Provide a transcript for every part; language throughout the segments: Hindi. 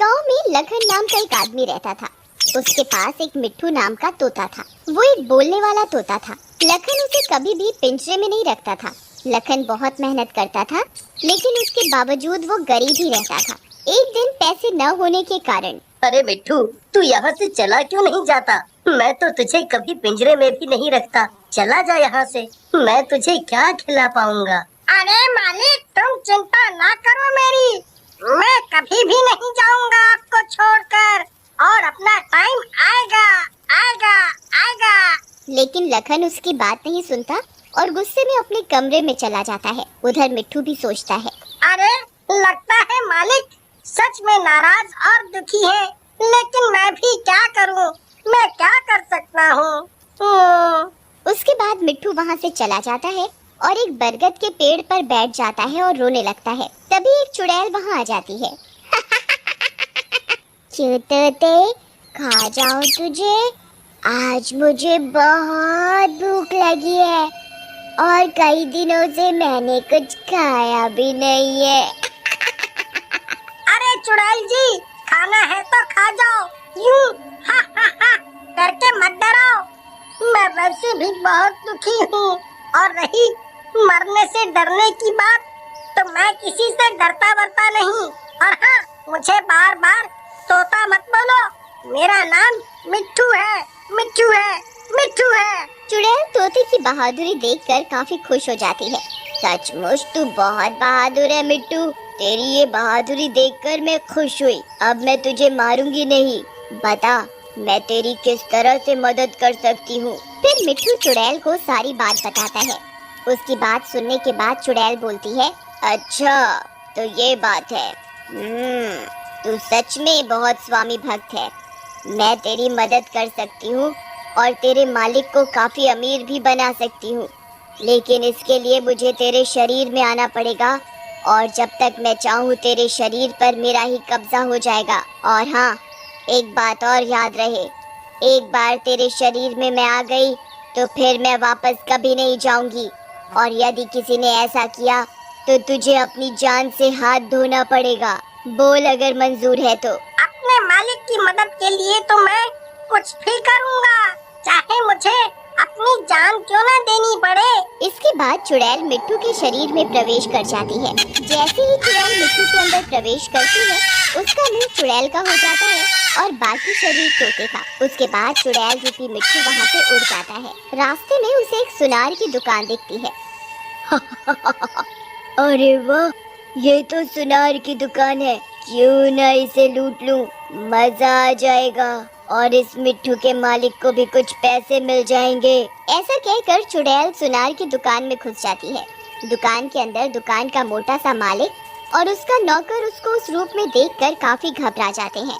गांव में लखन नाम का एक आदमी रहता था। उसके पास एक मिट्ठू नाम का तोता था। वो एक बोलने वाला तोता था। लखन उसे कभी भी पिंजरे में नहीं रखता था। लखन बहुत मेहनत करता था, लेकिन उसके बावजूद वो गरीब ही रहता था। एक दिन पैसे न होने के कारण। अरे मिट्ठू, तू यहाँ से चला क्यों नहीं जाता? मैं तो तुझे कभी पिंजरे में भी नहीं रखता। चला जा यहाँ से, मैं तुझे क्या खिला पाऊंगा। अरे मालिक, तुम चिंता ना करो मेरी, मैं कभी भी नहीं जाऊंगा आपको छोड़कर, और अपना टाइम आएगा आएगा आएगा। लेकिन लखन उसकी बात नहीं सुनता और गुस्से में अपने कमरे में चला जाता है। उधर मिट्ठू भी सोचता है, अरे लगता है मालिक सच में नाराज और दुखी है, लेकिन मैं भी क्या करूं, मैं क्या कर सकता हूं। उसके बाद मिट्ठू वहाँ से चला जाता है और एक बरगद के पेड़ पर बैठ जाता है और रोने लगता है। तभी एक चुड़ैल वहाँ आ जाती है। क्यों तोते, खा जाऊं तुझे? आज मुझे बहुत भूख लगी है और कई दिनों से मैंने कुछ खाया भी नहीं है। अरे चुड़ैल जी, खाना है तो खा जाओ, यूं हा हा हा करके मत डराओ। मैं वैसे भी बहुत दुखी हूँ, और रही मरने से डरने की बात, तो मैं किसी से डरता वरता नहीं। और हाँ, मुझे बार बार तोता मत बोलो, मेरा नाम मिट्ठू है, मिट्ठू है, मिट्ठू है। चुड़ैल तोते की बहादुरी देखकर काफी खुश हो जाती है। सचमुच तू बहुत बहादुर है मिट्टू, तेरी ये बहादुरी देखकर मैं खुश हुई। अब मैं तुझे मारूंगी नहीं। बता, मैं तेरी किस तरह से मदद कर सकती हूँ? फिर मिट्टू चुड़ैल को सारी बात बताता है। उसकी बात सुनने के बाद चुड़ैल बोलती है, अच्छा तो ये बात है। तू सच में बहुत स्वामी भक्त है। मैं तेरी मदद कर सकती हूँ और तेरे मालिक को काफी अमीर भी बना सकती हूँ, लेकिन इसके लिए मुझे तेरे शरीर में आना पड़ेगा, और जब तक मैं चाहूँ तेरे शरीर पर मेरा ही कब्जा हो जाएगा। और हाँ, एक बात और याद रहे, एक बार तेरे शरीर में मैं आ गई तो फिर मैं वापस कभी नहीं जाऊंगी, और यदि किसी ने ऐसा किया तो तुझे अपनी जान से हाथ धोना पड़ेगा। बोल अगर मंजूर है तो। अपने मालिक की मदद के लिए तो मैं कुछ भी करूँगा, चाहे मुझे अपनी जान क्यों ना देनी पड़े। इसके बाद चुड़ैल मिट्टू के शरीर में प्रवेश कर जाती है। जैसे ही चुड़ैल मिट्टू के अंदर प्रवेश करती है, उसका मुंह चुड़ैल का हो जाता है और बाकी शरीर तोते का। उसके बाद चुड़ैल रूपी मिट्टू वहाँ से उड़ जाता है। रास्ते में उसे एक सुनार की दुकान दिखती है। अरे वाह, ये तो सुनार की दुकान है, क्यों ना इसे लूट लूं, मजा आ जाएगा और इस मिट्टू के मालिक को भी कुछ पैसे मिल जाएंगे। ऐसा कहकर चुड़ैल सुनार की दुकान में घुस जाती है। दुकान के अंदर दुकान का मोटा सा मालिक और उसका नौकर उसको उस रूप में देखकर काफी घबरा जाते हैं,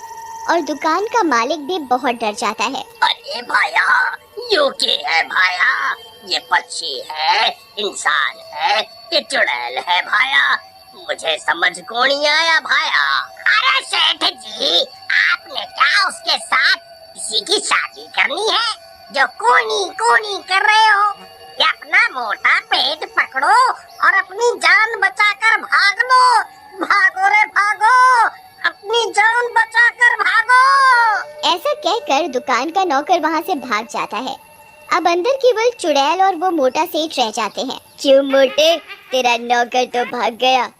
और दुकान का मालिक भी बहुत डर जाता है। अरे भाया, यो के है भाया? ये पक्षी है, इंसान है, ये चुड़ैल है भाया? मुझे समझ को नहीं आया भाया। अरे सेठ जी, आपने क्या उसके साथ किसी की शादी करनी है जो कोनी कोनी कर रहे हो? ये अपना मोटा पेट पकड़ो और अपनी जान बचाकर भाग लो। भागो रे भागो, अपनी जान बचाकर भागो। ऐसा कहकर दुकान का नौकर वहाँ से भाग जाता है। अब अंदर केवल चुड़ैल और वो मोटा सेठ रह जाते हैं। क्यों मोटे, तेरा नौकर तो भाग गया,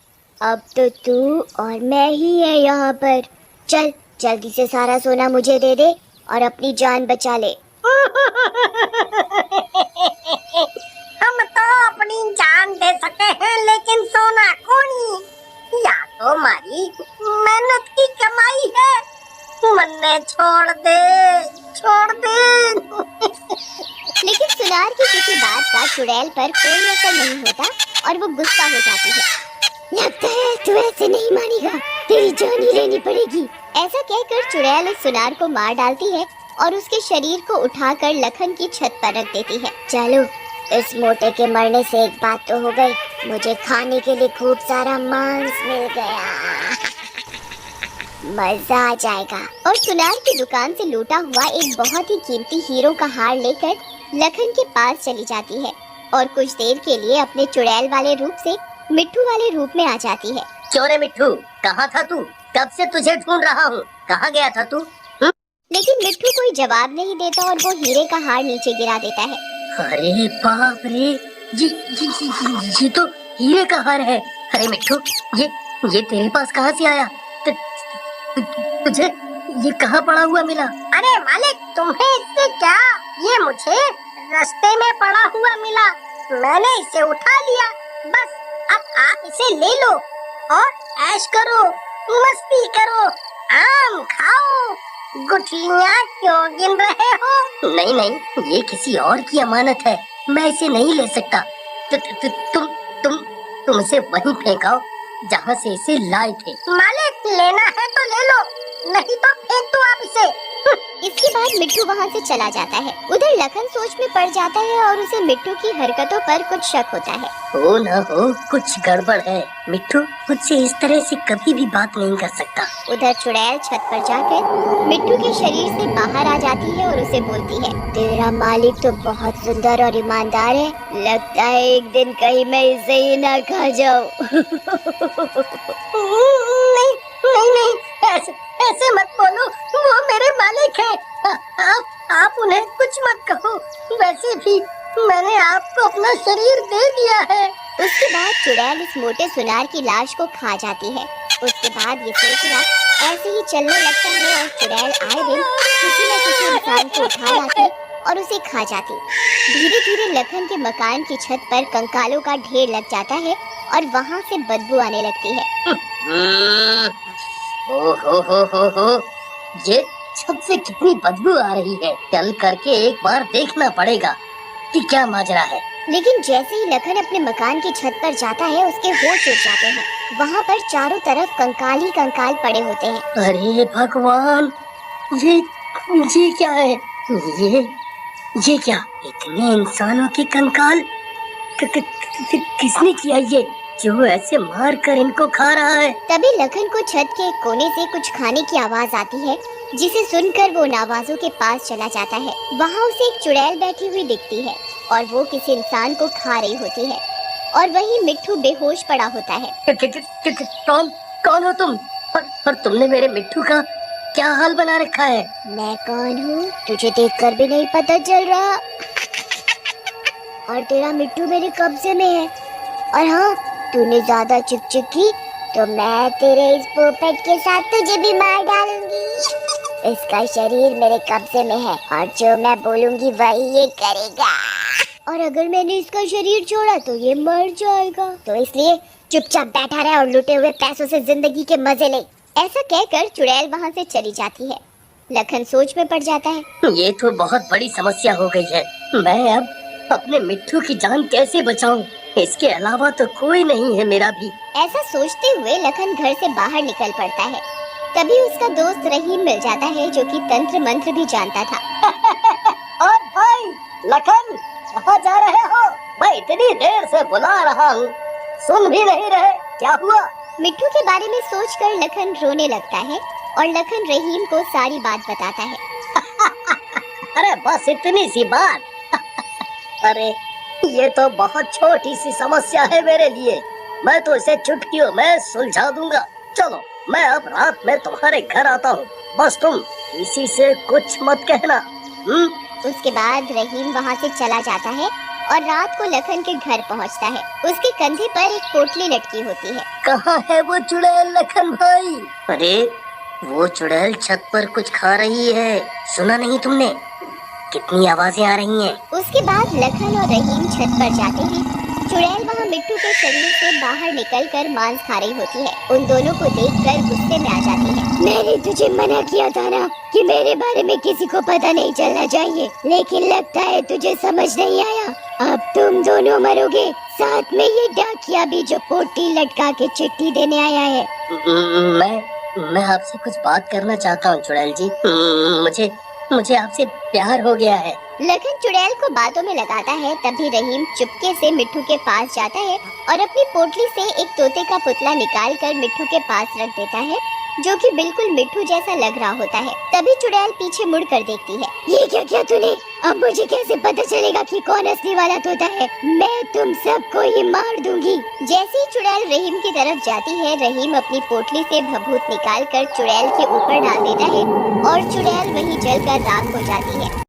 अब तो तू और मैं ही है यहाँ पर। चल जल्दी से सारा सोना मुझे दे दे और अपनी जान बचा ले। हम तो अपनी जान दे सके हैं, लेकिन सोना कोनी, या तो हमारी मेहनत की कमाई है। मन्ने छोड़ दे, छोड़ दे। लेकिन सुनार की किसी बात का चुड़ैल पर कोई असर नहीं होता और वो गुस्सा हो जाती है। लगता है तू ऐसे नहीं मानेगा, तेरी जान ही लेनी पड़ेगी। ऐसा कहकर चुड़ैल उस सुनार को मार डालती है और उसके शरीर को उठाकर लखन की छत पर रख देती है। चलो, इस मोटे के मरने से एक बात तो हो गई, मुझे खाने के लिए खूब सारा मांस मिल गया, मजा आ जाएगा। और सुनार की दुकान से लूटा हुआ एक बहुत ही कीमती हीरो का हार लेकर लखन के पास चली जाती है और कुछ देर के लिए अपने चुड़ैल वाले रूप से मिट्ठू वाले रूप में आ जाती है। क्यों रे मिट्ठू, कहाँ था तू? कब से तुझे ढूंढ रहा हूँ। कहाँ गया था तू? लेकिन मिट्टू कोई जवाब नहीं देता और वो हीरे का हार नीचे गिरा देता है। अरे बाप रे, ये तो हीरे का हार है। अरे मिट्टू, ये तेरे पास कहाँ से आया? तुझे ये कहाँ पड़ा हुआ मिला? अरे मालिक, तुम्हें इससे क्या? ये मुझे रास्ते में पड़ा हुआ मिला, मैंने इसे उठा लिया। बस अब आप इसे ले लो और ऐश करो, मस्ती करो, आम खाओ। गुठलियाँ क्यों गिन रहे हो? नहीं नहीं, ये किसी और की अमानत है, मैं इसे नहीं ले सकता। तुम इसे वहीं फेंकाओ जहाँ से इसे लाए थे। मालिक, लेना है तो ले लो, नहीं तो फेंक दो आप इसे। इसके बाद मिट्टू वहाँ से चला जाता है। उधर लखन सोच में पड़ जाता है और उसे मिट्टू की हरकतों पर कुछ शक होता है। हो न हो, कुछ गड़बड़ है। मिट्टू मुझसे इस तरह से कभी भी बात नहीं कर सकता। उधर चुड़ैल छत पर जाकर मिट्टू के शरीर से बाहर आ जाती है और उसे बोलती है, तेरा मालिक तो बहुत सुंदर और ईमानदार है, लगता है एक दिन कहीं मैं इसे ही ना खा जाऊं। नहीं, ऐसे मत बोलो, वो मेरे मालिक है। आप उन्हें कुछ मत कहो, वैसे भी मैंने आपको अपना शरीर दे दिया है। उसके बाद चुड़ैल इस मोटे सुनार की लाश को खा जाती है। उसके बाद ये सिलसिला ऐसे ही चलने लगता है और चुड़ैल आए दिन किसी न किसी इंसान को उठा लाती और उसे खा जाती। धीरे धीरे लखन के मकान की छत पर कंकालों का ढेर लग जाता है और वहाँ से बदबू आने लगती है। हो, ये छत से कितनी बदबू आ रही है। चल करके एक बार देखना पड़ेगा कि क्या माजरा है। लेकिन जैसे ही लखन अपने मकान की छत पर जाता है, उसके होश उड़ जाते हैं। वहाँ पर चारों तरफ कंकाल ही कंकाल पड़े होते हैं। अरे भगवान, ये क्या है? ये क्या? इतने इंसानों के कंकाल किसने किया ये, जो ऐसे मार कर इनको खा रहा है? तभी लखन को छत के एक कोने से कुछ खाने की आवाज आती है, जिसे सुनकर वो उन आवाजों के पास चला जाता है। वहाँ उसे एक चुड़ैल बैठी हुई दिखती है और वो किसी इंसान को खा रही होती है और वहीं मिट्टू बेहोश पड़ा होता है। कौन हो तुम? और तुमने मेरे मिट्टू का क्या हाल बना रखा है? मैं कौन हूँ तुझे देखकर भी नहीं पता चल रहा, और तेरा मिट्टू मेरे कब्जे में है। और हाँ, तूने ज्यादा चिक की तो मैं तेरे इस पोपट के साथ तुझे भी मार डालूंगी। इसका शरीर मेरे कब्जे में है और जो मैं बोलूंगी वही ये करेगा, और अगर मैंने इसका शरीर छोड़ा तो ये मर जाएगा। तो इसलिए चुपचाप बैठा रहे और लुटे हुए पैसों से जिंदगी के मजे ले। ऐसा कहकर चुड़ैल वहाँ से चली जाती है। लखन सोच में पड़ जाता है, ये तो बहुत बड़ी समस्या हो गई है। मैं अब अपने मिट्टू की जान कैसे बचाऊं? इसके अलावा तो कोई नहीं है मेरा भी। ऐसा सोचते हुए लखन घर से बाहर निकल पड़ता है। तभी उसका दोस्त रहीम मिल जाता है, जो कि तंत्र मंत्र भी जानता था। और भाई लखन, कहाँ जा रहे हो? मैं इतनी देर से बुला रहा हूँ, सुन भी नहीं रहे। क्या हुआ? मिट्टू के बारे में सोचकर लखन रोने लगता है और लखन रहीम को सारी बात बताता है। अरे बस इतनी सी बात? अरे ये तो बहुत छोटी सी समस्या है मेरे लिए, मैं तो इसे चुटकियों में सुलझा दूंगा। चलो, मैं अब रात में तुम्हारे घर आता हूँ, बस तुम किसी से कुछ मत कहना। उसके बाद रहीम वहाँ से चला जाता है और रात को लखन के घर पहुँचता है। उसके कंधे पर एक पोटली लटकी होती है। कहाँ है वो चुड़ैल लखन भाई? अरे वो चुड़ैल छत पर कुछ खा रही है, सुना नहीं तुमने? कितनी आवाजें आ रही हैं। उसके बाद लखन और रहीम छत पर जाते हैं। चुड़ैल वहाँ मिट्टू के शरीर से बाहर निकलकर मांस खा रही होती है। उन दोनों को देखकर गुस्से में आ जाती है। मैंने तुझे मना किया था ना कि मेरे बारे में किसी को पता नहीं चलना चाहिए, लेकिन लगता है तुझे समझ नहीं आया। अब तुम दोनों मरोगे, साथ में ये डाकिया भी जो पोटली लटका के चिट्ठी देने आया है। मैं आपसे कुछ बात करना चाहता हूँ चुड़ैल जी। मुझे आपसे प्यार हो गया है। लखन चुड़ैल को बातों में लगाता है। तभी रहीम चुपके से मिट्टू के पास जाता है और अपनी पोटली से एक तोते का पुतला निकालकर मिट्टू के पास रख देता है जो कि बिल्कुल मिट्टू जैसा लग रहा होता है। तभी चुड़ैल पीछे मुड़ कर देखती है। ये क्या किया तूने? अब मुझे कैसे पता चलेगा कि कौन असली वाला तोता है? मैं तुम सबको ही मार दूंगी। जैसे ही चुड़ैल रहीम की तरफ जाती है, रहीम अपनी पोटली से भभूत निकालकर चुड़ैल के ऊपर डाल देता है और चुड़ैल वहीं जलकर राख हो जाती है।